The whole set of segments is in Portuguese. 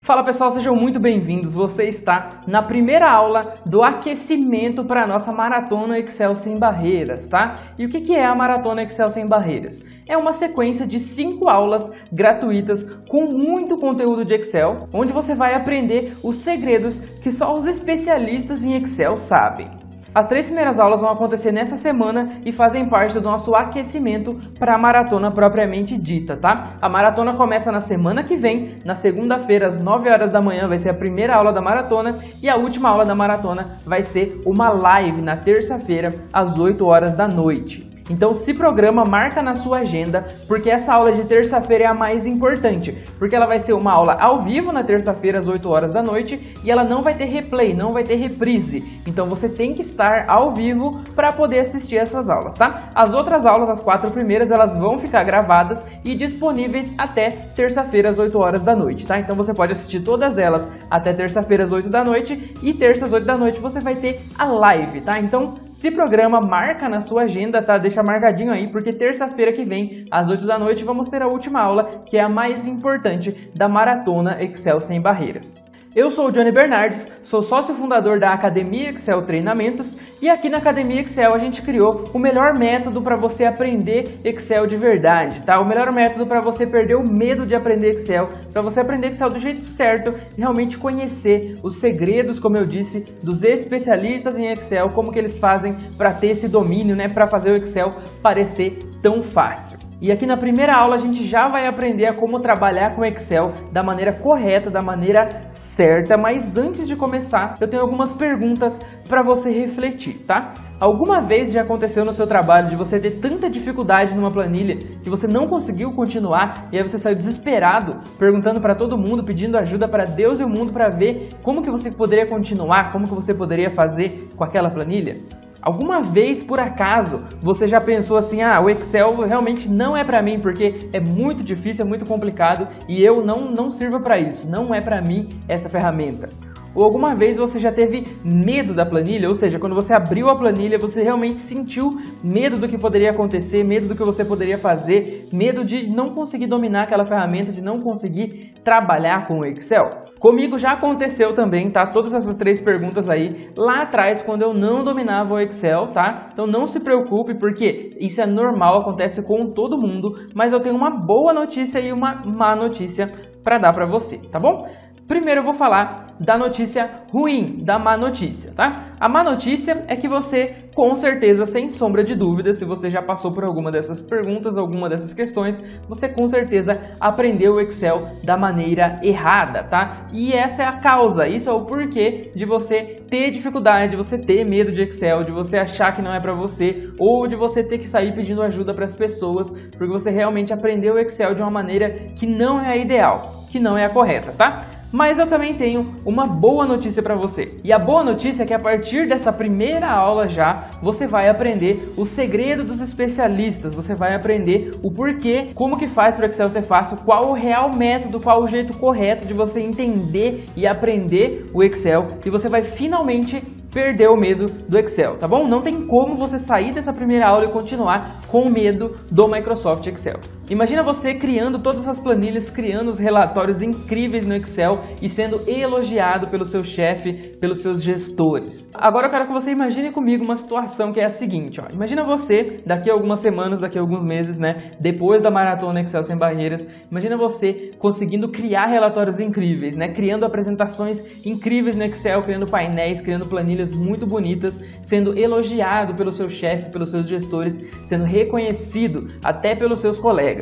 Fala pessoal, sejam muito bem-vindos. Você está na primeira aula do aquecimento para a nossa Maratona Excel Sem Barreiras, tá? E o que é a Maratona Excel Sem Barreiras? É uma sequência de 5 aulas gratuitas com muito conteúdo de Excel, onde você vai aprender os segredos que só os especialistas em Excel sabem. As 3 primeiras aulas vão acontecer nessa semana e fazem parte do nosso aquecimento para a maratona propriamente dita, tá? A maratona começa na semana que vem, na segunda-feira, às 9 horas da manhã, vai ser a primeira aula da maratona e a última aula da maratona vai ser uma live na terça-feira, às 8 horas da noite. Então se programa, marca na sua agenda, porque essa aula de terça-feira é a mais importante, porque ela vai ser uma aula ao vivo na terça-feira às 8 horas da noite e ela não vai ter replay, não vai ter reprise. Então você tem que estar ao vivo para poder assistir essas aulas, tá? As outras aulas, as 4 primeiras, elas vão ficar gravadas e disponíveis até terça-feira às 8 horas da noite, tá? Então você pode assistir todas elas até terça-feira às 8 da noite e terça às 8 da noite você vai ter a live, tá? Então se programa, marca na sua agenda, tá? Deixa marcadinho aí, porque terça-feira que vem, às 8 da noite, vamos ter a última aula, que é a mais importante da Maratona Excel Sem Barreiras. Eu sou o Johnny Bernardes, sou sócio fundador da Academia Excel Treinamentos e aqui na Academia Excel a gente criou o melhor método para você aprender Excel de verdade, tá? O melhor método para você perder o medo de aprender Excel, para você aprender Excel do jeito certo e realmente conhecer os segredos, como eu disse, dos especialistas em Excel, como que eles fazem para ter esse domínio, né? Para fazer o Excel parecer tão fácil. E aqui na primeira aula a gente já vai aprender a como trabalhar com Excel da maneira correta, da maneira certa, mas antes de começar eu tenho algumas perguntas para você refletir, tá? Alguma vez já aconteceu no seu trabalho de você ter tanta dificuldade numa planilha que você não conseguiu continuar e aí você saiu desesperado, perguntando para todo mundo, pedindo ajuda para Deus e o mundo para ver como que você poderia continuar, como que você poderia fazer com aquela planilha? Alguma vez, por acaso, você já pensou assim, o Excel realmente não é para mim porque é muito difícil, é muito complicado e eu não sirvo para isso, não é para mim essa ferramenta? Ou alguma vez você já teve medo da planilha, ou seja, quando você abriu a planilha, você realmente sentiu medo do que poderia acontecer, medo do que você poderia fazer, medo de não conseguir dominar aquela ferramenta, de não conseguir trabalhar com o Excel? Comigo já aconteceu também, tá? Todas essas 3 perguntas aí, lá atrás, quando eu não dominava o Excel, tá? Então não se preocupe, porque isso é normal, acontece com todo mundo, mas eu tenho uma boa notícia e uma má notícia para dar para você, tá bom? Primeiro eu vou falar da notícia ruim, da má notícia, tá? A má notícia é que você, com certeza, sem sombra de dúvida, se você já passou por alguma dessas perguntas, alguma dessas questões, você com certeza aprendeu o Excel da maneira errada, tá? E essa é a causa, isso é o porquê de você ter dificuldade, de você ter medo de Excel, de você achar que não é para você, ou de você ter que sair pedindo ajuda para as pessoas, porque você realmente aprendeu o Excel de uma maneira que não é a ideal, que não é a correta, tá? Mas eu também tenho uma boa notícia para você. E a boa notícia é que a partir dessa primeira aula já, você vai aprender o segredo dos especialistas, você vai aprender o porquê, como que faz para o Excel ser fácil, qual o real método, qual o jeito correto de você entender e aprender o Excel, e você vai finalmente perder o medo do Excel, tá bom? Não tem como você sair dessa primeira aula e continuar com medo do Microsoft Excel. Imagina você criando todas as planilhas, criando os relatórios incríveis no Excel e sendo elogiado pelo seu chefe, pelos seus gestores. Agora eu quero que você imagine comigo uma situação que é a seguinte, ó. Imagina você, daqui a algumas semanas, daqui a alguns meses, né, depois da Maratona Excel Sem Barreiras, imagina você conseguindo criar relatórios incríveis, né, criando apresentações incríveis no Excel, criando painéis, criando planilhas muito bonitas, sendo elogiado pelo seu chefe, pelos seus gestores, sendo reconhecido até pelos seus colegas.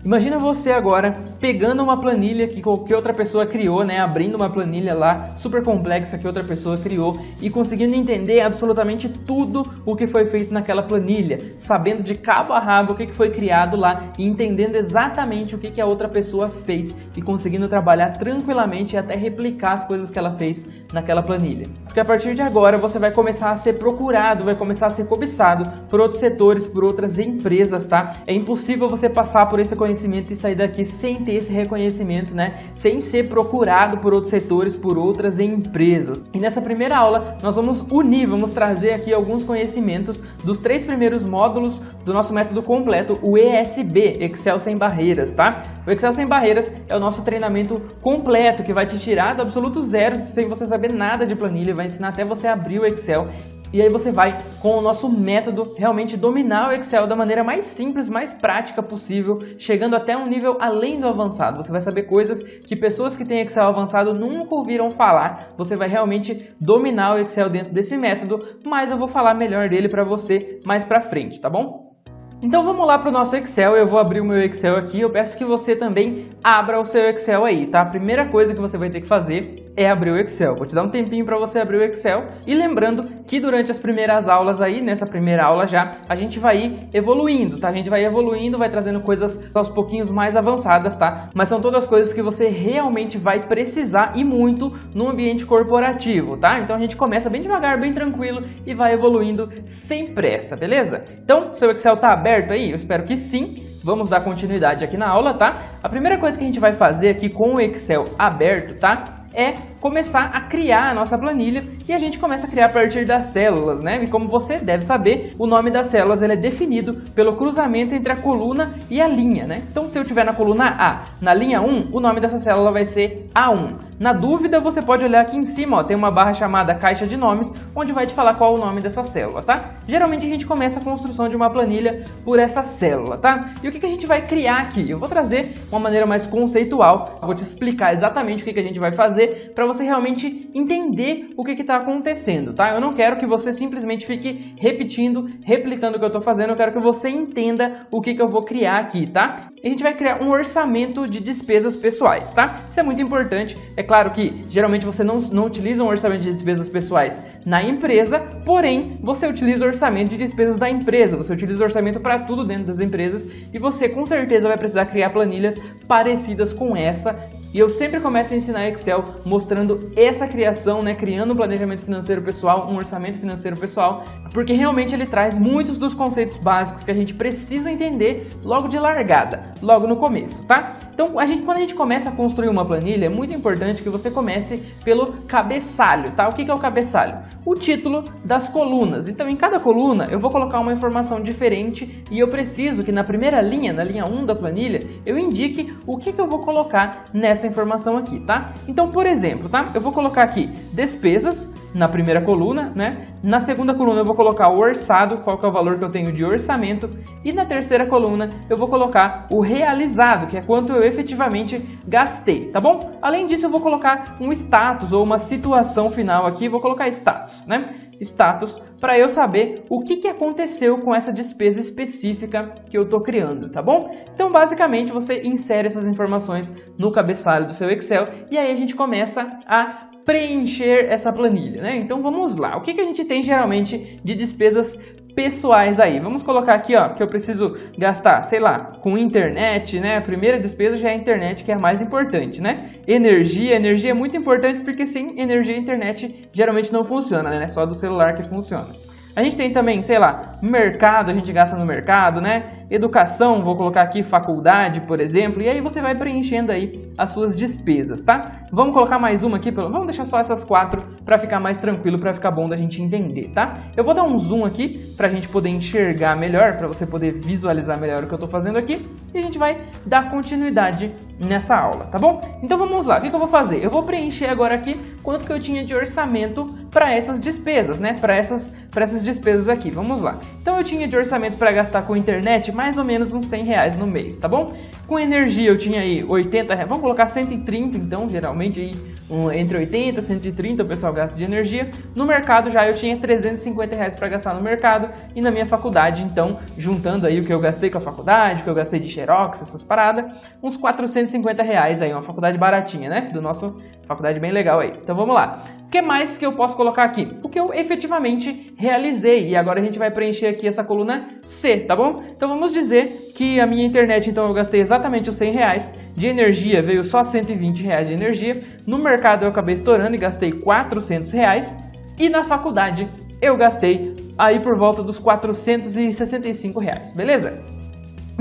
Imagina você agora pegando uma planilha que qualquer outra pessoa criou, né? Abrindo uma planilha lá super complexa que outra pessoa criou e conseguindo entender absolutamente tudo o que foi feito naquela planilha, sabendo de cabo a rabo o que foi criado lá e entendendo exatamente o que a outra pessoa fez e conseguindo trabalhar tranquilamente e até replicar as coisas que ela fez naquela planilha. Porque a partir de agora você vai começar a ser procurado, vai começar a ser cobiçado por outros setores, por outras empresas, tá? É impossível você passar por esse conhecimento e sair daqui sem ter esse reconhecimento, né? Sem ser procurado por outros setores, por outras empresas. E nessa primeira aula nós vamos unir, vamos trazer aqui alguns conhecimentos dos 3 primeiros módulos do nosso método completo, o ESB, Excel Sem Barreiras, tá? O Excel Sem Barreiras é o nosso treinamento completo que vai te tirar do absoluto zero sem você saber nada de planilha, vai ensinar até você abrir o Excel. E aí você vai, com o nosso método, realmente dominar o Excel da maneira mais simples, mais prática possível, chegando até um nível além do avançado. Você vai saber coisas que pessoas que têm Excel avançado nunca ouviram falar. Você vai realmente dominar o Excel dentro desse método, mas eu vou falar melhor dele para você mais pra frente, tá bom? Então vamos lá para o nosso Excel, eu vou abrir o meu Excel aqui, eu peço que você também abra o seu Excel aí, tá? A primeira coisa que você vai ter que fazer é abrir o Excel. Vou te dar um tempinho para você abrir o Excel e lembrando que durante as primeiras aulas aí, nessa primeira aula já, a gente vai ir evoluindo, tá? A gente vai evoluindo, vai trazendo coisas aos pouquinhos mais avançadas, tá? Mas são todas coisas que você realmente vai precisar e muito no ambiente corporativo, tá? Então a gente começa bem devagar, bem tranquilo e vai evoluindo sem pressa, beleza? Então, seu Excel tá aberto aí? Eu espero que sim. Vamos dar continuidade aqui na aula, tá? A primeira coisa que a gente vai fazer aqui com o Excel aberto, tá? É começar a criar a nossa planilha e a gente começa a criar a partir das células, né? E como você deve saber, o nome das células ele é definido pelo cruzamento entre a coluna e a linha, né? Então, se eu tiver na coluna A, na linha 1, o nome dessa célula vai ser A1. Na dúvida, você pode olhar aqui em cima, ó, tem uma barra chamada caixa de nomes, onde vai te falar qual é o nome dessa célula, tá? Geralmente a gente começa a construção de uma planilha por essa célula, tá? E o que a gente vai criar aqui? Eu vou trazer uma maneira mais conceitual, eu vou te explicar exatamente o que a gente vai fazer para você realmente entender o que está acontecendo, tá? Eu não quero que você simplesmente fique repetindo, replicando o que eu estou fazendo, eu quero que você entenda o que eu vou criar aqui, tá? E a gente vai criar um orçamento de despesas pessoais, tá? Isso é muito importante. É claro que geralmente você não utiliza um orçamento de despesas pessoais na empresa, porém você utiliza o orçamento de despesas da empresa, você utiliza o orçamento para tudo dentro das empresas e você com certeza vai precisar criar planilhas parecidas com essa. E eu sempre começo a ensinar Excel mostrando essa criação, né? Criando um planejamento financeiro pessoal, um orçamento financeiro pessoal, porque realmente ele traz muitos dos conceitos básicos que a gente precisa entender logo de largada, logo no começo, tá? Então, quando a gente começa a construir uma planilha, é muito importante que você comece pelo cabeçalho, tá? O que é o cabeçalho? O título das colunas. Então, em cada coluna, eu vou colocar uma informação diferente e eu preciso que na primeira linha, na linha 1 da planilha, eu indique o que eu vou colocar nessa informação aqui, tá? Então, por exemplo, tá? Eu vou colocar aqui despesas na primeira coluna, né? Na segunda coluna eu vou colocar o orçado, qual que é o valor que eu tenho de orçamento, e na terceira coluna eu vou colocar o realizado, que é quanto eu efetivamente gastei, tá bom? Além disso eu vou colocar um status ou uma situação final aqui, vou colocar status, né? Status, para eu saber o que aconteceu com essa despesa específica que eu estou criando, tá bom? Então, basicamente, você insere essas informações no cabeçalho do seu Excel e aí a gente começa a preencher essa planilha, né? Então, vamos lá. O que a gente tem geralmente de despesas pessoais aí? Vamos colocar aqui, ó, que eu preciso gastar, sei lá, com internet, né? A primeira despesa já é a internet, que é a mais importante, né? Energia é muito importante porque sem energia a internet geralmente não funciona, né? É só do celular que funciona. A gente tem também, sei lá, mercado, a gente gasta no mercado, né? Educação, vou colocar aqui faculdade, por exemplo, e aí você vai preenchendo aí as suas despesas, tá? Vamos colocar mais uma aqui, vamos deixar só essas 4 para ficar mais tranquilo, para ficar bom da gente entender, tá? Eu vou dar um zoom aqui para a gente poder enxergar melhor, para você poder visualizar melhor o que eu estou fazendo aqui, e a gente vai dar continuidade nessa aula, tá bom? Então vamos lá, o que eu vou fazer? Eu vou preencher agora aqui quanto que eu tinha de orçamento para essas despesas, né? Para essas despesas aqui, vamos lá. Então eu tinha de orçamento para gastar com internet mais ou menos uns R$100 no mês, tá bom? Com energia eu tinha aí R$80, vamos colocar 130 então, geralmente aí entre 80 e 130 o pessoal gasta de energia. No mercado já eu tinha R$350 para gastar no mercado e na minha faculdade, então, juntando aí o que eu gastei com a faculdade, o que eu gastei de xerox, essas paradas, uns R$450 aí, uma faculdade baratinha, né? Do nosso faculdade bem legal aí. Então vamos lá. O que mais que eu posso colocar aqui? O que eu efetivamente realizei. E agora a gente vai preencher aqui essa coluna C, tá bom? Então vamos dizer que a minha internet, então eu gastei exatamente os R$100. De energia veio só R$120 de energia. No mercado eu acabei estourando e gastei R$400. E na faculdade eu gastei aí por volta dos R$465, beleza?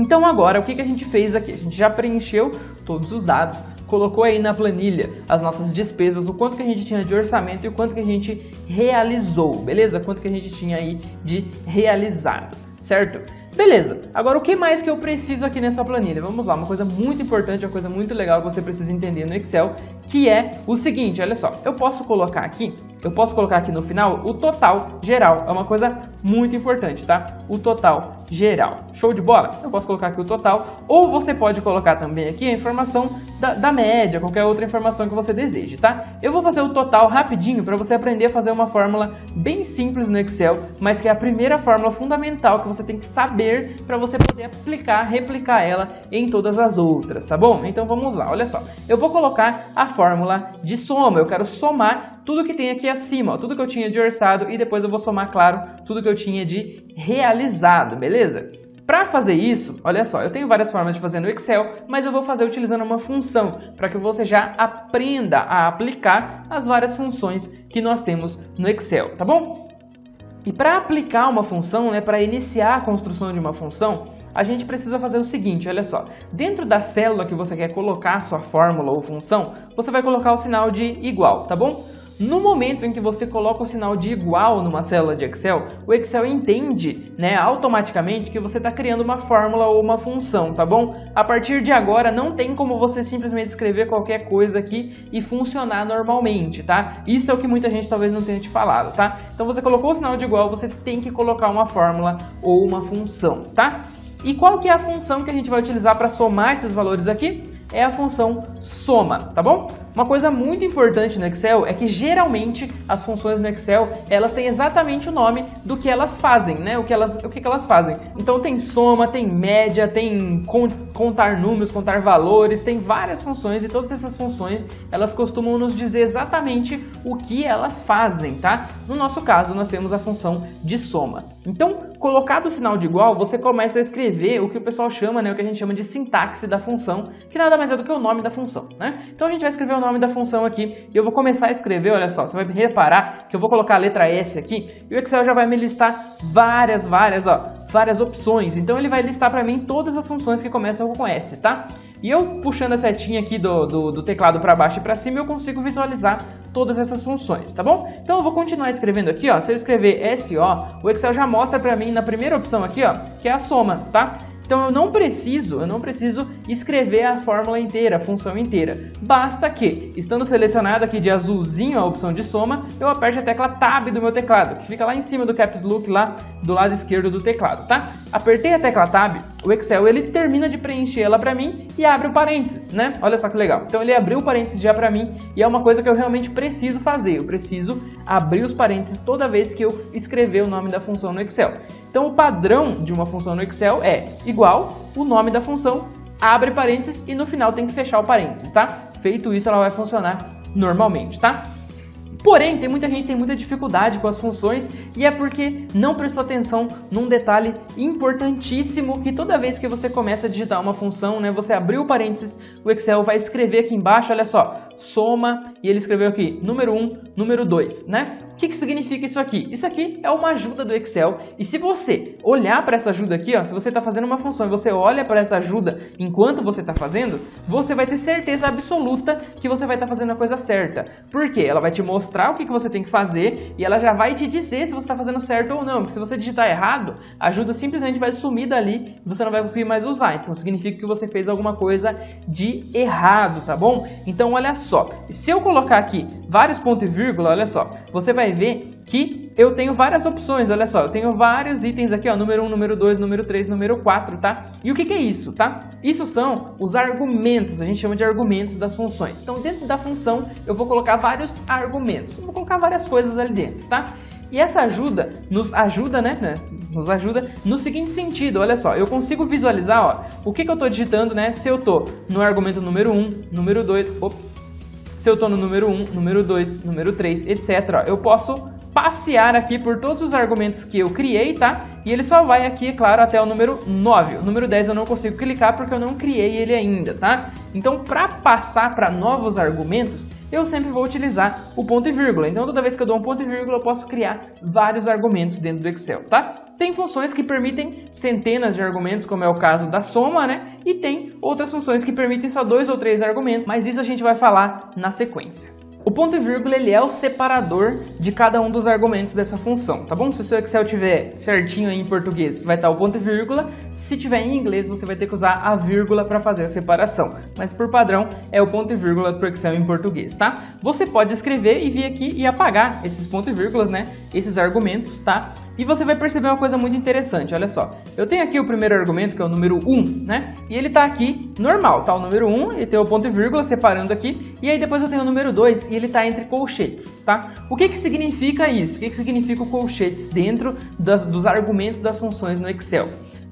Então agora o que a gente fez aqui? A gente já preencheu todos os dados, colocou aí na planilha as nossas despesas, o quanto que a gente tinha de orçamento e o quanto que a gente realizou, beleza? Quanto que a gente tinha aí de realizado, certo? Beleza, agora o que mais que eu preciso aqui nessa planilha? Vamos lá, uma coisa muito importante, uma coisa muito legal que você precisa entender no Excel, que é o seguinte, olha só, eu posso colocar aqui no final o total geral, é uma coisa muito importante, tá? O total geral. Show de bola? Eu posso colocar aqui o total, ou você pode colocar também aqui a informação da média, qualquer outra informação que você deseje, tá? Eu vou fazer o total rapidinho para você aprender a fazer uma fórmula bem simples no Excel, mas que é a primeira fórmula fundamental que você tem que saber para você poder aplicar, replicar ela em todas as outras, tá bom? Então vamos lá, olha só. Eu vou colocar a fórmula de soma, eu quero somar tudo que tem aqui acima, ó, tudo que eu tinha de orçado e depois eu vou somar, claro, tudo que eu tinha de realizado, beleza? Para fazer isso, olha só, eu tenho várias formas de fazer no Excel, mas eu vou fazer utilizando uma função, para que você já aprenda a aplicar as várias funções que nós temos no Excel, tá bom? E para aplicar uma função, né, para iniciar a construção de uma função, a gente precisa fazer o seguinte, olha só. Dentro da célula que você quer colocar a sua fórmula ou função, você vai colocar o sinal de igual, tá bom? No momento em que você coloca o sinal de igual numa célula de Excel, o Excel entende, né, automaticamente que você está criando uma fórmula ou uma função, tá bom? A partir de agora não tem como você simplesmente escrever qualquer coisa aqui e funcionar normalmente, tá? Isso é o que muita gente talvez não tenha te falado, tá? Então você colocou o sinal de igual, você tem que colocar uma fórmula ou uma função, tá? E qual que é a função que a gente vai utilizar para somar esses valores aqui? É a função soma, tá bom? Uma coisa muito importante no Excel é que geralmente as funções no Excel, elas têm exatamente o nome do que elas fazem, né? O que elas fazem. Então tem soma, tem média, tem contar números, contar valores, tem várias funções e todas essas funções, elas costumam nos dizer exatamente o que elas fazem, tá? No nosso caso, nós temos a função de soma. Então, colocado o sinal de igual, você começa a escrever o que o pessoal chama, né? O que a gente chama de sintaxe da função, que nada mais é do que o nome da função, né? Então a gente vai escrever o nome da função aqui e eu vou começar a escrever, olha só, você vai reparar que eu vou colocar a letra S aqui e o Excel já vai me listar várias opções. Então ele vai listar para mim todas as funções que começam com S, tá? E eu puxando a setinha aqui do teclado para baixo e para cima, eu consigo visualizar todas essas funções, tá bom? Então eu vou continuar escrevendo aqui, ó. Se eu escrever SO, o Excel já mostra para mim na primeira opção aqui, ó, que é a soma, tá? Então eu não preciso escrever a fórmula inteira, a função inteira. Basta que, estando selecionado aqui de azulzinho a opção de soma, eu aperte a tecla Tab do meu teclado, que fica lá em cima do Caps Lock, lá do lado esquerdo do teclado, tá? Apertei a tecla Tab, o Excel ele termina de preencher ela para mim e abre o parênteses, né? Olha só que legal. Então ele abriu o parênteses já para mim e é uma coisa que eu realmente preciso fazer. Eu preciso abrir os parênteses toda vez que eu escrever o nome da função no Excel. Então o padrão de uma função no Excel é igual o nome da função, abre parênteses e no final tem que fechar o parênteses, tá? Feito isso, ela vai funcionar normalmente, tá? Porém, muita gente tem muita dificuldade com as funções e é porque não prestou atenção num detalhe importantíssimo que toda vez que você começa a digitar uma função, né, você abriu o parênteses, o Excel vai escrever aqui embaixo, olha só, soma, e ele escreveu aqui, número 1, número 2, né? O que significa isso aqui? Isso aqui é uma ajuda do Excel e se você olhar para essa ajuda aqui, ó, se você está fazendo uma função e você olha para essa ajuda enquanto você está fazendo, você vai ter certeza absoluta que você vai estar fazendo a coisa certa. Por quê? Ela vai te mostrar o que você tem que fazer e ela já vai te dizer se você está fazendo certo ou não. Porque se você digitar errado, a ajuda simplesmente vai sumir dali e você não vai conseguir mais usar. Então significa que você fez alguma coisa de errado, tá bom? Então olha só, se eu colocar aqui vários pontos e vírgula, olha só, você vai ver que eu tenho várias opções, olha só, eu tenho vários itens aqui, ó, número 1, número 2, número 3, número 4, tá? E o que é isso, tá? Isso são os argumentos, a gente chama de argumentos das funções. Então, dentro da função, eu vou colocar vários argumentos, eu vou colocar várias coisas ali dentro, tá? E essa ajuda nos ajuda, né? Nos ajuda no seguinte sentido, olha só, eu consigo visualizar, ó, o que eu tô digitando, né? Se eu tô no argumento número 1, número 2, se eu tô no número 1, número 2, número 3, etc, ó, eu posso passear aqui por todos os argumentos que eu criei, tá? E ele só vai aqui, é claro, até o número 9. O número 10 eu não consigo clicar porque eu não criei ele ainda, tá? Então, para passar para novos argumentos, eu sempre vou utilizar o ponto e vírgula. Então, toda vez que eu dou um ponto e vírgula, eu posso criar vários argumentos dentro do Excel, tá? Tem funções que permitem centenas de argumentos, como é o caso da soma, né? E tem outras funções que permitem só 2 ou 3 argumentos, mas isso a gente vai falar na sequência. O ponto e vírgula ele é o separador de cada um dos argumentos dessa função, tá bom? Se o seu Excel tiver certinho aí em português, vai estar o ponto e vírgula. Se tiver em inglês, você vai ter que usar a vírgula para fazer a separação. Mas por padrão é o ponto e vírgula para o Excel em português, tá? Você pode escrever e vir aqui e apagar esses pontos e vírgulas, né? Esses argumentos, tá? E você vai perceber uma coisa muito interessante, olha só. Eu tenho aqui o primeiro argumento, que é o número 1, né? E ele tá aqui normal, tá? O número 1, ele tem o ponto e vírgula separando aqui. E aí depois eu tenho o número 2 e ele tá entre colchetes, tá? O que que significa isso? O que que significa o colchetes dentro dos argumentos das funções no Excel?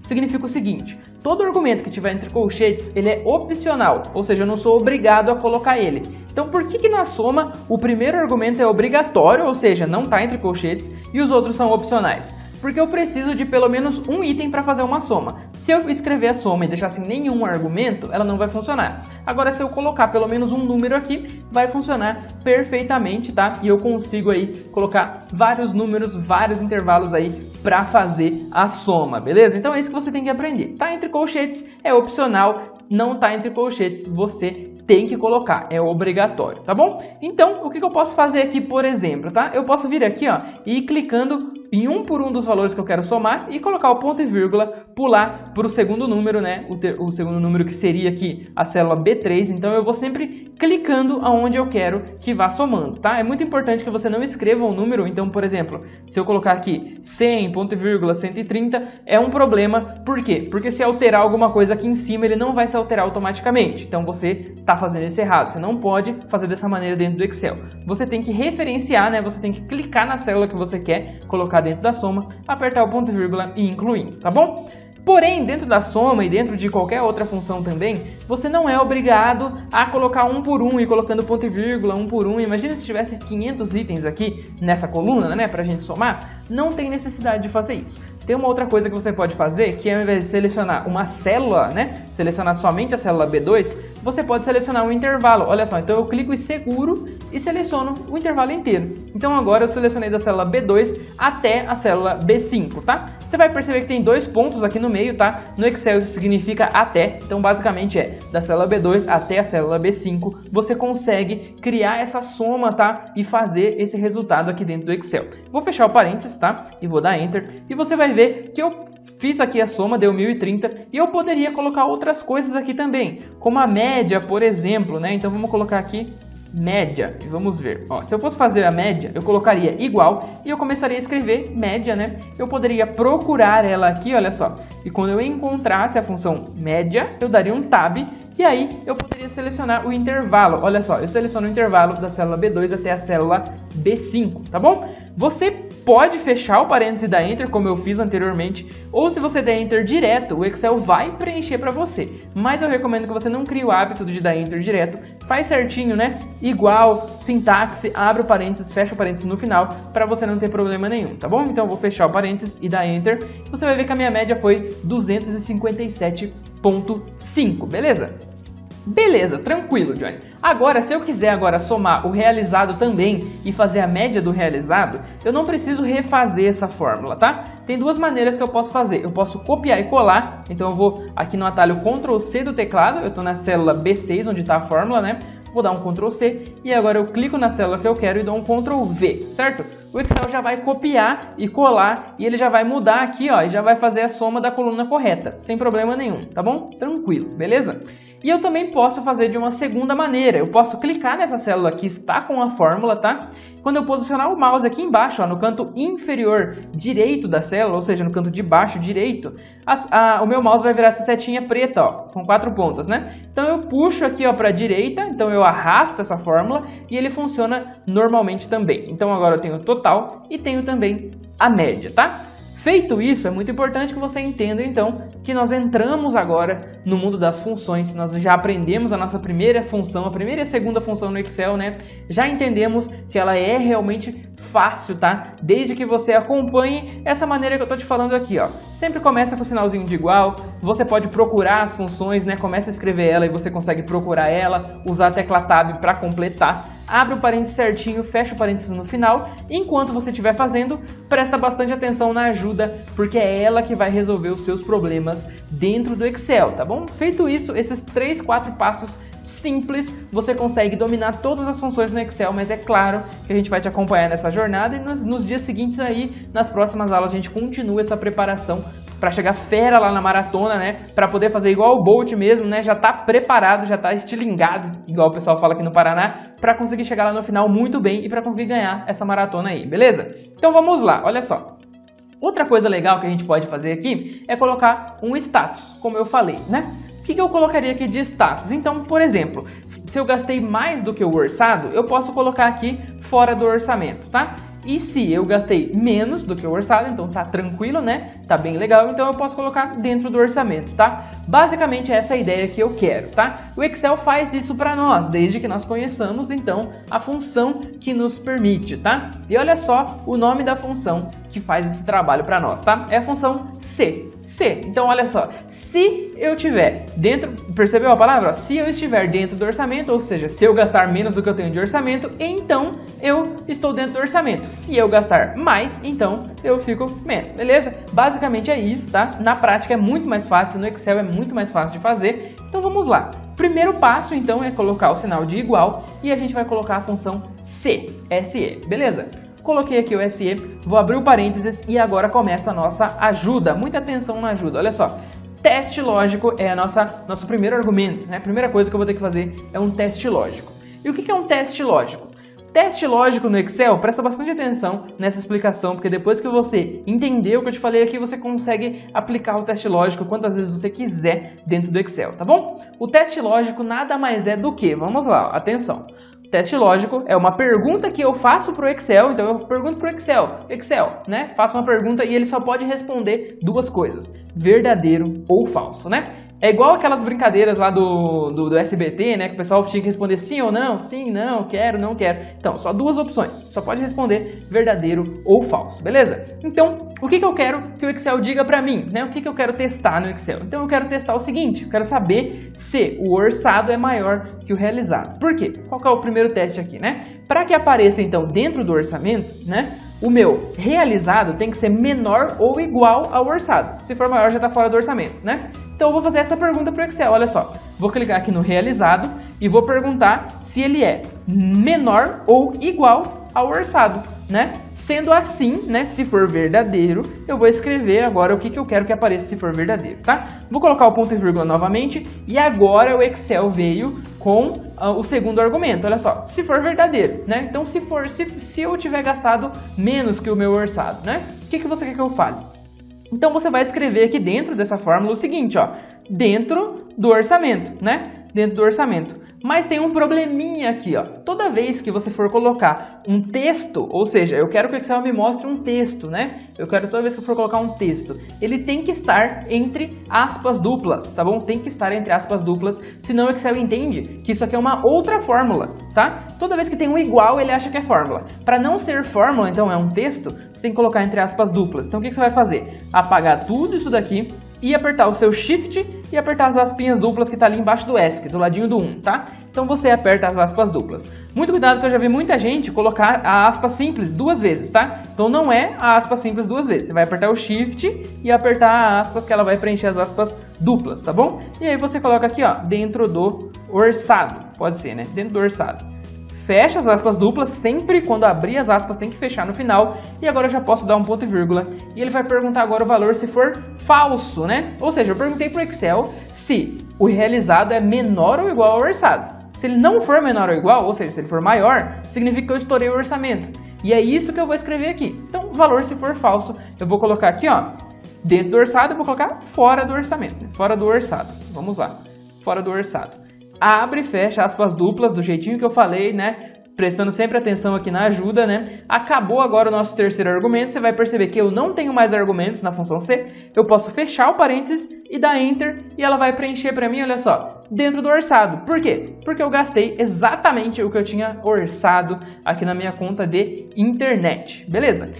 Significa o seguinte: todo argumento que tiver entre colchetes, ele é opcional, ou seja, eu não sou obrigado a colocar ele. Então, por que na soma o primeiro argumento é obrigatório, ou seja, não está entre colchetes, e os outros são opcionais? Porque eu preciso de pelo menos um item para fazer uma soma. Se eu escrever a soma e deixar sem nenhum argumento, ela não vai funcionar. Agora, se eu colocar pelo menos um número aqui, vai funcionar perfeitamente, tá? E eu consigo aí colocar vários números, vários intervalos aí para fazer a soma, beleza? Então é isso que você tem que aprender. Tá entre colchetes, é opcional. Não tá entre colchetes, você tem que colocar, é obrigatório, tá bom? Então, o que eu posso fazer aqui, por exemplo, tá? Eu posso vir aqui, ó, e ir clicando em um por um dos valores que eu quero somar e colocar o ponto e vírgula, pular para o segundo número, né? O segundo número que seria aqui a célula B3. Então, eu vou sempre clicando aonde eu quero que vá somando, tá? É muito importante que você não escreva um número. Então, por exemplo, se eu colocar aqui 100, ponto e vírgula, 130, é um problema. Por quê? Porque se alterar alguma coisa aqui em cima, ele não vai se alterar automaticamente. Então, você está fazendo isso errado. Você não pode fazer dessa maneira dentro do Excel. Você tem que referenciar, né? Você tem que clicar na célula que você quer colocar dentro da soma, apertar o ponto e vírgula e incluir, tá bom? Porém, dentro da soma e dentro de qualquer outra função também, você não é obrigado a colocar um por um e colocando ponto e vírgula, um por um. Imagina se tivesse 500 itens aqui nessa coluna, né, pra gente somar. Não tem necessidade de fazer isso. Tem uma outra coisa que você pode fazer, que ao invés de selecionar uma célula, né, selecionar somente a célula B2, você pode selecionar um intervalo. Olha só, então eu clico em seguro e seleciono o intervalo inteiro. Então agora eu selecionei da célula B2 até a célula B5, tá? Você vai perceber que tem dois pontos aqui no meio, tá? No Excel isso significa até, então basicamente é da célula B2 até a célula B5. Você consegue criar essa soma, tá? E fazer esse resultado aqui dentro do Excel. Vou fechar o parênteses, tá? E vou dar Enter. E você vai ver que eu fiz aqui a soma, deu 1030, e eu poderia colocar outras coisas aqui também, como a média, por exemplo, né? Então vamos colocar aqui média, e vamos ver. Ó, se eu fosse fazer a média, eu colocaria igual, e eu começaria a escrever média, né? Eu poderia procurar ela aqui, olha só, e quando eu encontrasse a função média, eu daria um tab, e aí eu poderia selecionar o intervalo. Olha só, eu seleciono o intervalo da célula B2 até a célula B5, tá bom? Você pode fechar o parênteses e dar Enter, como eu fiz anteriormente, ou se você der Enter direto, o Excel vai preencher para você. Mas eu recomendo que você não crie o hábito de dar Enter direto, faz certinho, né? Igual, sintaxe, abre o parênteses, fecha o parênteses no final, para você não ter problema nenhum, tá bom? Então eu vou fechar o parênteses e dar Enter. Você vai ver que a minha média foi 257,5, beleza? Beleza, tranquilo, Johnny. Agora, se eu quiser somar o realizado também e fazer a média do realizado, eu não preciso refazer essa fórmula, tá? Tem duas maneiras que eu posso fazer. Eu posso copiar e colar, então eu vou aqui no atalho Ctrl C do teclado, eu estou na célula B6, onde está a fórmula, né? Vou dar um Ctrl C e agora eu clico na célula que eu quero e dou um Ctrl V, certo? O Excel já vai copiar e colar e ele já vai mudar aqui, ó, e já vai fazer a soma da coluna correta, sem problema nenhum, tá bom? Tranquilo, beleza? E eu também posso fazer de uma segunda maneira. Eu posso clicar nessa célula que está com a fórmula, tá? Quando eu posicionar o mouse aqui embaixo, ó, no canto inferior direito da célula, ou seja, no canto de baixo direito, o meu mouse vai virar essa setinha preta, ó, com 4 pontas, né? Então eu puxo aqui, ó, para a direita, então eu arrasto essa fórmula e ele funciona normalmente também. Então agora eu tenho o total e tenho também a média, tá? Feito isso, é muito importante que você entenda, então, que nós entramos agora no mundo das funções. Nós já aprendemos a nossa primeira função, a primeira e a segunda função no Excel, né? Já entendemos que ela é realmente fácil, tá? Desde que você acompanhe essa maneira que eu tô te falando aqui, ó. Sempre começa com o sinalzinho de igual, você pode procurar as funções, né? Começa a escrever ela e você consegue procurar ela, usar a tecla Tab para completar. Abre o parênteses certinho, fecha o parênteses no final. Enquanto você estiver fazendo, presta bastante atenção na ajuda, porque é ela que vai resolver os seus problemas dentro do Excel, tá bom? Feito isso, esses 3, 4 passos simples, você consegue dominar todas as funções no Excel, mas é claro que a gente vai te acompanhar nessa jornada e nos dias seguintes aí, nas próximas aulas, a gente continua essa preparação para chegar fera lá na maratona, né? Para poder fazer igual o Bolt mesmo, né? Já tá preparado, já tá estilingado, igual o pessoal fala aqui no Paraná, para conseguir chegar lá no final muito bem e para conseguir ganhar essa maratona aí, beleza? Então vamos lá, olha só. Outra coisa legal que a gente pode fazer aqui é colocar um status, como eu falei, né? O que eu colocaria aqui de status? Então, por exemplo, se eu gastei mais do que o orçado, eu posso colocar aqui fora do orçamento, tá? E se eu gastei menos do que o orçado, então tá tranquilo, né? Tá bem legal, então eu posso colocar dentro do orçamento, tá? Basicamente essa é a ideia que eu quero, tá? O Excel faz isso para nós, desde que nós conheçamos, então, a função que nos permite, tá? E olha só o nome da função que faz esse trabalho para nós, tá? É a função C. Então, olha só, se eu tiver dentro, percebeu a palavra? Se eu estiver dentro do orçamento, ou seja, se eu gastar menos do que eu tenho de orçamento, então eu estou dentro do orçamento. Se eu gastar mais, então eu fico menos, beleza? Basicamente é isso, tá? Na prática é muito mais fácil, no Excel é muito mais fácil de fazer. Então vamos lá. Primeiro passo, então, é colocar o sinal de igual e a gente vai colocar a função SE, beleza? Coloquei aqui o SE, vou abrir o parênteses e agora começa a nossa ajuda. Muita atenção na ajuda, olha só. Teste lógico é nosso primeiro argumento, né? A primeira coisa que eu vou ter que fazer é um teste lógico. E o que é um teste lógico? Teste lógico no Excel, presta bastante atenção nessa explicação, porque depois que você entender o que eu te falei aqui, você consegue aplicar o teste lógico quantas vezes você quiser dentro do Excel, tá bom? O teste lógico nada mais é do que, vamos lá, atenção. Teste lógico é uma pergunta que eu faço para o Excel, então eu pergunto para o Excel, né? Faço uma pergunta e ele só pode responder duas coisas, verdadeiro ou falso, né? É igual aquelas brincadeiras lá do SBT, né? Que o pessoal tinha que responder sim ou não, sim, não, quero, não quero. Então, só duas opções, só pode responder verdadeiro ou falso, beleza? Então, o que eu quero que o Excel diga para mim, né? O que eu quero testar no Excel? Então, eu quero testar o seguinte, eu quero saber se o orçado é maior que o realizado. Por quê? Qual que é o primeiro teste aqui, né? Para que apareça, então, dentro do orçamento, né? O meu realizado tem que ser menor ou igual ao orçado. Se for maior, já está fora do orçamento, né? Então eu vou fazer essa pergunta para o Excel, olha só. Vou clicar aqui no realizado e vou perguntar se ele é menor ou igual ao orçado, né? Sendo assim, né, se for verdadeiro, eu vou escrever agora o que eu quero que apareça se for verdadeiro, tá? Vou colocar o ponto e vírgula novamente e agora o Excel veio com o segundo argumento, olha só, se for verdadeiro, né? Então se eu tiver gastado menos que o meu orçado, né? O que você quer que eu fale? Então você vai escrever aqui dentro dessa fórmula o seguinte, ó, dentro do orçamento, né? Dentro do orçamento. Mas tem um probleminha aqui, ó. Toda vez que você for colocar um texto, ou seja, eu quero que o Excel me mostre um texto, né? Eu quero toda vez que eu for colocar um texto, ele tem que estar entre aspas duplas, tá bom? Tem que estar entre aspas duplas, senão o Excel entende que isso aqui é uma outra fórmula, tá? Toda vez que tem um igual, ele acha que é fórmula. Para não ser fórmula, então é um texto, você tem que colocar entre aspas duplas. Então o que você vai fazer? Apagar tudo isso daqui e apertar o seu Shift e apertar as aspinhas duplas que está ali embaixo do ESC, do ladinho do 1, tá? Então você aperta as aspas duplas. Muito cuidado que eu já vi muita gente colocar a aspa simples duas vezes, tá? Então não é a aspa simples duas vezes. Você vai apertar o Shift e apertar a aspas que ela vai preencher as aspas duplas, tá bom? E aí você coloca aqui, ó, dentro do orçado. Pode ser, né? Dentro do orçado. Fecha as aspas duplas, sempre quando abrir as aspas tem que fechar no final. E agora eu já posso dar um ponto e vírgula. E ele vai perguntar agora o valor se for falso, né? Ou seja, eu perguntei para o Excel se o realizado é menor ou igual ao orçado. Se ele não for menor ou igual, ou seja, se ele for maior, significa que eu estourei o orçamento. E é isso que eu vou escrever aqui. Então, o valor se for falso, eu vou colocar aqui, ó, dentro do orçado, eu vou colocar fora do orçamento, né? Fora do orçado. Vamos lá. Fora do orçado. Abre e fecha aspas duplas do jeitinho que eu falei, né? Prestando sempre atenção aqui na ajuda, né? Acabou agora o nosso terceiro argumento. Você vai perceber que eu não tenho mais argumentos na função C. Eu posso fechar o parênteses e dar Enter e ela vai preencher para mim, olha só, dentro do orçado. Por quê? Porque eu gastei exatamente o que eu tinha orçado aqui na minha conta de internet. Beleza?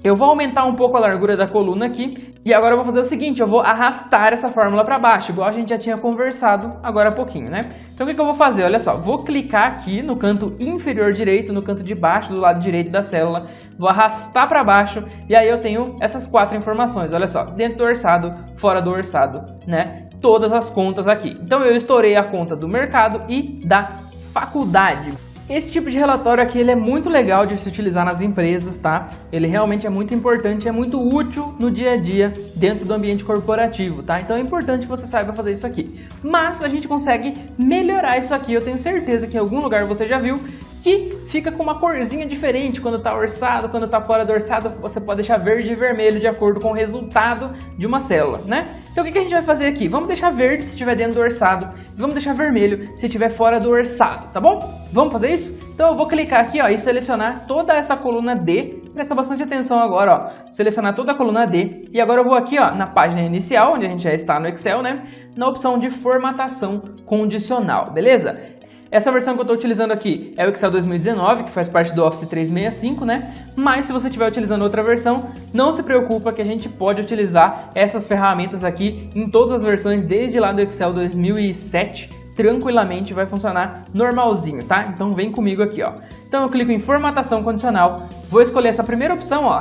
Eu vou aumentar um pouco a largura da coluna aqui e agora eu vou fazer o seguinte, eu vou arrastar essa fórmula para baixo, igual a gente já tinha conversado agora há pouquinho, né? Então o que eu vou fazer? Olha só, vou clicar aqui no canto inferior direito, no canto de baixo, do lado direito da célula, vou arrastar para baixo e aí eu tenho essas quatro informações, olha só, dentro do orçado, fora do orçado, né? todas as contas aqui. Então eu estourei a conta do mercado e da faculdade. Esse tipo de relatório aqui ele é muito legal de se utilizar nas empresas, tá? Ele realmente é muito importante, é muito útil no dia a dia dentro do ambiente corporativo, tá? Então é importante que você saiba fazer isso aqui. Mas a gente consegue melhorar isso aqui, eu tenho certeza que em algum lugar você já viu que fica com uma corzinha diferente quando está orçado, quando está fora do orçado, você pode deixar verde e vermelho de acordo com o resultado de uma célula, né? Então o que a gente vai fazer aqui? Vamos deixar verde se estiver dentro do orçado e vamos deixar vermelho se estiver fora do orçado, tá bom? Vamos fazer isso? Então eu vou clicar aqui ó, e selecionar toda essa coluna D, presta bastante atenção agora, ó, selecionar toda a coluna D e agora eu vou aqui ó, na página inicial, onde a gente já está no Excel, né? Na opção de formatação condicional, beleza? Essa versão que eu estou utilizando aqui é o Excel 2019, que faz parte do Office 365, né? Mas se você estiver utilizando outra versão, não se preocupa que a gente pode utilizar essas ferramentas aqui em todas as versões, desde lá do Excel 2007, tranquilamente vai funcionar normalzinho, tá? Então vem comigo aqui, ó. Então eu clico em formatação condicional, vou escolher essa primeira opção, ó,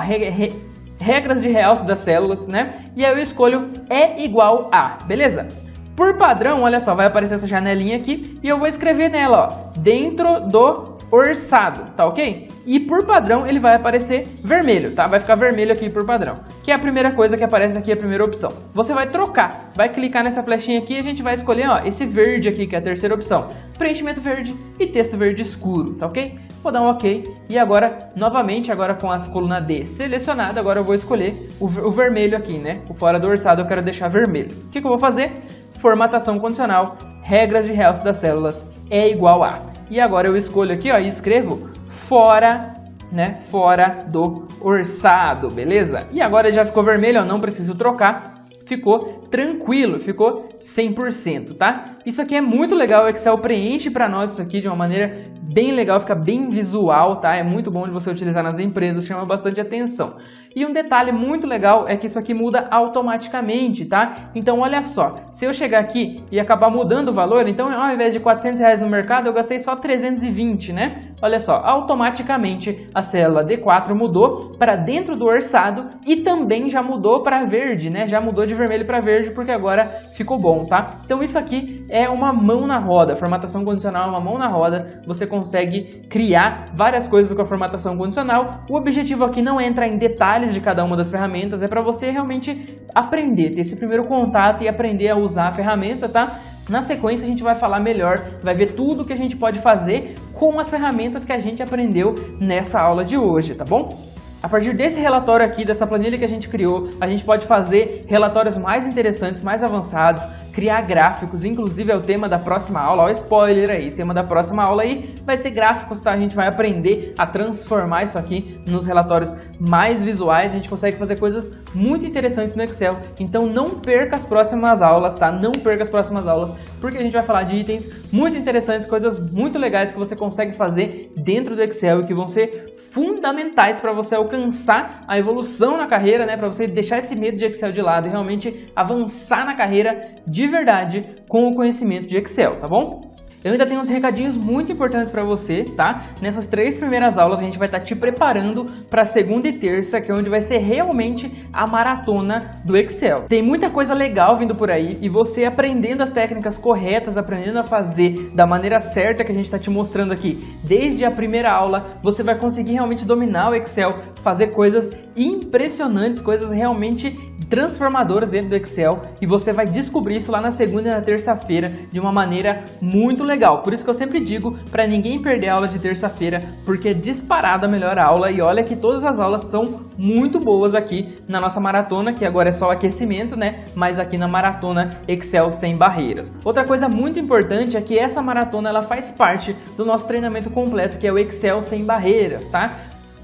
regras de realce das células, né? E aí eu escolho é igual a, beleza? Por padrão, olha só, vai aparecer essa janelinha aqui e eu vou escrever nela, ó, dentro do orçado, tá ok? E por padrão ele vai aparecer vermelho, tá? Vai ficar vermelho aqui por padrão, que é a primeira coisa que aparece aqui, a primeira opção. Você vai trocar, vai clicar nessa flechinha aqui e a gente vai escolher, ó, esse verde aqui, que é a terceira opção. Preenchimento verde e texto verde escuro, tá ok? Vou dar um ok e agora, novamente, agora com a coluna D selecionada, agora eu vou escolher o vermelho aqui, né? O fora do orçado eu quero deixar vermelho. O que eu vou fazer? Formatação condicional, regras de realce das células é igual a. E agora eu escolho aqui, ó, e escrevo fora, né, fora do orçado, beleza? E agora já ficou vermelho, ó, não preciso trocar, ficou tranquilo, ficou 100%, tá? Isso aqui é muito legal, o Excel preenche para nós isso aqui de uma maneira bem legal, fica bem visual, tá? É muito bom de você utilizar nas empresas, chama bastante atenção. E um detalhe muito legal é que isso aqui muda automaticamente, tá? Então olha só, se eu chegar aqui e acabar mudando o valor, então ao invés de R$400 no mercado, eu gastei só 320, né? Olha só, automaticamente a célula D4 mudou para dentro do orçado e também já mudou para verde, né? Já mudou de vermelho para verde porque agora ficou bom, tá? Então isso aqui é uma mão na roda, formatação condicional é uma mão na roda, você consegue criar várias coisas com a formatação condicional. O objetivo aqui não é entrar em detalhes de cada uma das ferramentas, é para você realmente aprender, ter esse primeiro contato e aprender a usar a ferramenta, tá? Na sequência a gente vai falar melhor, vai ver tudo que a gente pode fazer com as ferramentas que a gente aprendeu nessa aula de hoje, tá bom? A partir desse relatório aqui, dessa planilha que a gente criou, a gente pode fazer relatórios mais interessantes, mais avançados, criar gráficos, inclusive é o tema da próxima aula, ó, spoiler aí, o tema da próxima aula aí vai ser gráficos, tá? A gente vai aprender a transformar isso aqui nos relatórios mais visuais, a gente consegue fazer coisas muito interessantes no Excel, então não perca as próximas aulas, tá? Não perca as próximas aulas, porque a gente vai falar de itens muito interessantes, coisas muito legais que você consegue fazer dentro do Excel e que vão ser fundamentais para você alcançar a evolução na carreira, né? Para você deixar esse medo de Excel de lado e realmente avançar na carreira de verdade com o conhecimento de Excel, tá bom? Eu ainda tenho uns recadinhos muito importantes para você, tá? Nessas 3 primeiras aulas a gente vai estar te preparando para segunda e terça, que é onde vai ser realmente a maratona do Excel. Tem muita coisa legal vindo por aí e você aprendendo as técnicas corretas, aprendendo a fazer da maneira certa que a gente está te mostrando aqui, desde a primeira aula, você vai conseguir realmente dominar o Excel, fazer coisas impressionantes, coisas realmente transformadoras dentro do Excel e você vai descobrir isso lá na segunda e na terça-feira de uma maneira muito legal. Por isso que eu sempre digo para ninguém perder a aula de terça-feira, porque é disparada a melhor aula e olha que todas as aulas são muito boas aqui na nossa maratona, que agora é só aquecimento, né? Mas aqui na maratona Excel sem barreiras. Outra coisa muito importante é que essa maratona ela faz parte do nosso treinamento completo, que é o Excel sem barreiras, tá?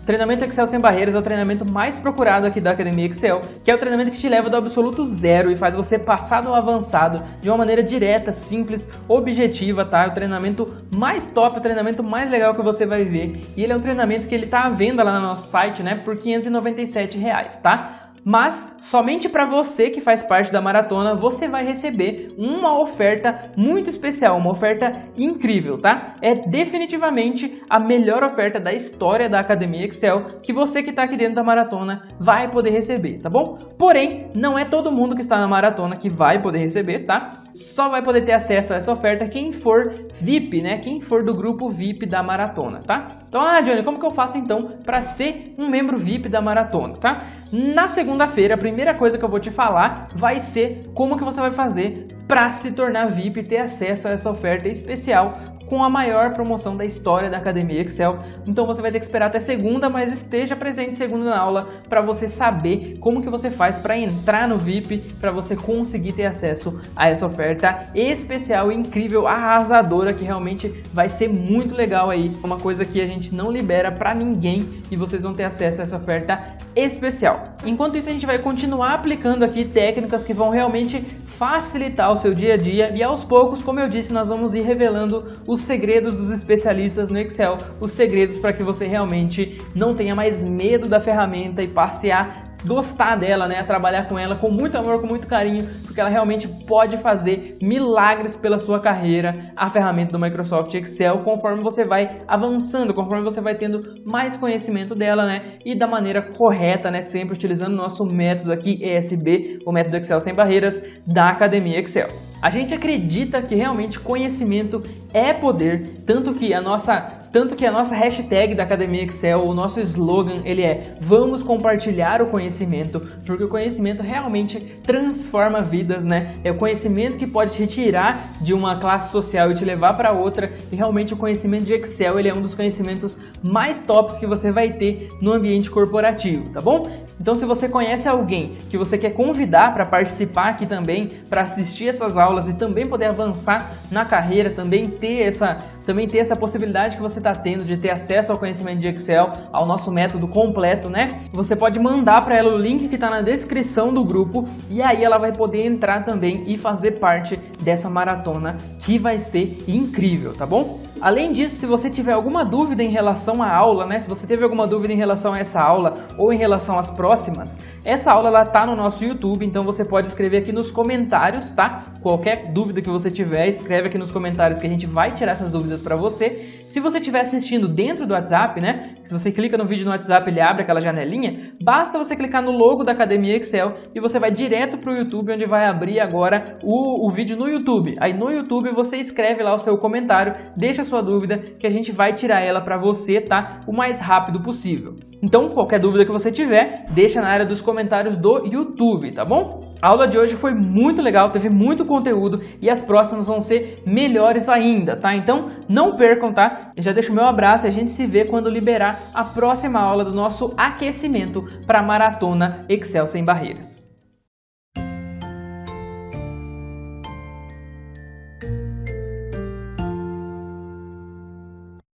O treinamento Excel sem barreiras é o treinamento mais procurado aqui da Academia Excel, que é o treinamento que te leva do absoluto zero e faz você passar do avançado de uma maneira direta, simples, objetiva, tá? É o treinamento mais top, o treinamento mais legal que você vai ver. E ele é um treinamento que ele tá à venda lá no nosso site, né, por R$597, tá? Mas somente para você que faz parte da maratona, você vai receber uma oferta muito especial, uma oferta incrível, tá? É definitivamente a melhor oferta da história da Academia Excel que você que está aqui dentro da maratona vai poder receber, tá bom? Porém, não é todo mundo que está na maratona que vai poder receber, tá? Só vai poder ter acesso a essa oferta quem for VIP, né? Quem for do grupo VIP da maratona, tá? Então, Johnny, como que eu faço então para ser um membro VIP da maratona, tá? Na segunda-feira, a primeira coisa que eu vou te falar vai ser como que você vai fazer para se tornar VIP e ter acesso a essa oferta especial com a maior promoção da história da Academia Excel. Então você vai ter que esperar até segunda, mas esteja presente segunda na aula para você saber como que você faz para entrar no VIP, para você conseguir ter acesso a essa oferta especial, incrível, arrasadora, que realmente vai ser muito legal aí. Uma coisa que a gente não libera para ninguém e vocês vão ter acesso a essa oferta especial. Enquanto isso, a gente vai continuar aplicando aqui técnicas que vão realmente facilitar o seu dia a dia e aos poucos, como eu disse, nós vamos ir revelando os segredos dos especialistas no Excel, os segredos para que você realmente não tenha mais medo da ferramenta e passe a gostar dela, né? A trabalhar com ela com muito amor, com muito carinho, porque ela realmente pode fazer milagres pela sua carreira, a ferramenta do Microsoft Excel, conforme você vai avançando, conforme você vai tendo mais conhecimento dela, né? E da maneira correta, né? Sempre utilizando o nosso método aqui, ESB, o método Excel Sem Barreiras da Academia Excel. A gente acredita que realmente conhecimento é poder, tanto que a nossa hashtag da Academia Excel, o nosso slogan, ele é "Vamos compartilhar o conhecimento", porque o conhecimento realmente transforma vidas, né? É o conhecimento que pode te tirar de uma classe social e te levar para outra, e realmente o conhecimento de Excel, ele é um dos conhecimentos mais tops que você vai ter no ambiente corporativo, tá bom? Então, se você conhece alguém que você quer convidar para participar aqui também, para assistir essas aulas e também poder avançar na carreira, também ter essa possibilidade que você está tendo de ter acesso ao conhecimento de Excel, ao nosso método completo, né? Você pode mandar para ela o link que está na descrição do grupo e aí ela vai poder entrar também e fazer parte dessa maratona que vai ser incrível, tá bom? Além disso, se você tiver alguma dúvida em relação à aula, né? Se você teve alguma dúvida em relação a essa aula ou em relação às próximas, essa aula ela tá no nosso YouTube, então você pode escrever aqui nos comentários, tá? Qualquer dúvida que você tiver, escreve aqui nos comentários que a gente vai tirar essas dúvidas para você. Se você estiver assistindo dentro do WhatsApp, né? Se você clica no vídeo no WhatsApp, ele abre aquela janelinha, basta você clicar no logo da Academia Excel e você vai direto para o YouTube, onde vai abrir agora o vídeo no YouTube. Aí no YouTube você escreve lá o seu comentário, deixa a sua dúvida que a gente vai tirar ela para você, tá? O mais rápido possível. Então, qualquer dúvida que você tiver, deixa na área dos comentários do YouTube, tá bom? A aula de hoje foi muito legal, teve muito conteúdo e as próximas vão ser melhores ainda, tá? Então, não percam, tá? Eu já deixo o meu abraço e a gente se vê quando liberar a próxima aula do nosso aquecimento para a Maratona Excel Sem Barreiras.